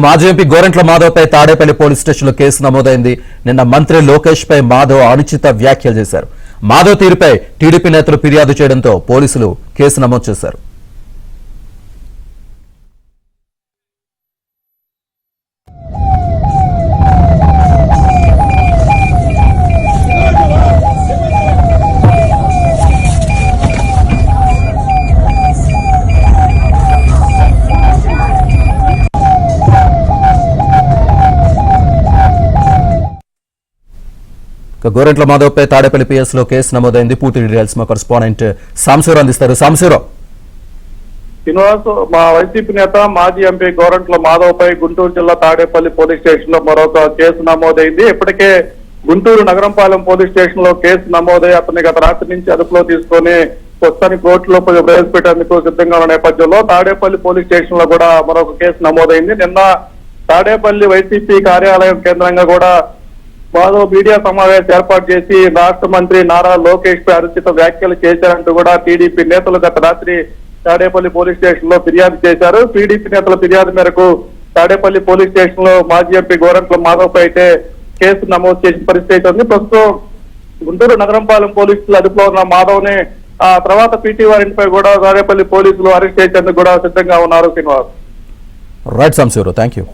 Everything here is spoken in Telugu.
మాజీ ఎంపీ గోరంట్ల మాధవ్ పై తాడేపల్లి పోలీస్ స్టేషన్లో కేసు నమోదైంది. నిన్న మంత్రి లోకేష్ పై మాధవ్ అనుచిత వ్యాఖ్యలు చేశారు. మాధవ్ తీరుపై టీడీపీ నేతలు ఫిర్యాదు చేయడంతో పోలీసులు కేసు నమోదు చేశారు. గోరంట్ల మాధవ్ పై తాడేపల్లి పిఎస్ లో కేసు నమోదైంది. పూర్తి డీటెయిల్స్ మా కరెస్పాండెంట్ సాంశూర్ అందిస్తారు. సాంశూర్, శ్రీనివాస్, మా వైసీపీ నేత మాజీ ఎంపీ గోరంట్ల మాధవ్ పై గుంటూరు జిల్లా తాడేపల్లి పోలీస్ స్టేషన్ లో మరొక కేసు నమోదైంది. ఇప్పటికే గుంటూరు నగరంపాలెం పోలీస్ స్టేషన్ లో కేసు నమోదై అతన్ని గత రాత్రి నుంచి అదుపులో తీసుకుని ప్రస్తుతానికి కోర్టులో ప్రవేశపెట్టేందుకు సిద్ధంగా ఉన్న నేపథ్యంలో తాడేపల్లి పోలీస్ స్టేషన్ లో కూడా మరొక కేసు నమోదైంది. నిన్న తాడేపల్లి వైసీపీ కార్యాలయం కేంద్రంగా కూడా మాధవ్ మీడియా సమావేశం ఏర్పాటు చేసి రాష్ట్ర మంత్రి నారా లోకేష్ పై అనుచిత వ్యాఖ్యలు చేశారంటూ కూడా టీడీపీ నేతలు గత రాత్రి తాడేపల్లి పోలీస్ స్టేషన్ లో ఫిర్యాదు చేశారు. టీడీపీ నేతల ఫిర్యాదు మేరకు తాడేపల్లి పోలీస్ స్టేషన్ లో మాజీ ఎంపీ గోరంట్ల మాధవ్ పై అయితే కేసు నమోదు చేసిన పరిస్థితి ఉంది. ప్రస్తుతం గుంటూరు నగరంపాలెం పోలీసులు అదుపులో ఉన్న మాధవ్ ని ఆ తర్వాత పీటీ వారింటిపై కూడా తాడేపల్లి పోలీసులు అరెస్ట్ చేసేందుకు కూడా సిద్ధంగా ఉన్నారు. శ్రీనివాస్, రైట్ సాంశూర్, థ్యాంక్ యూ.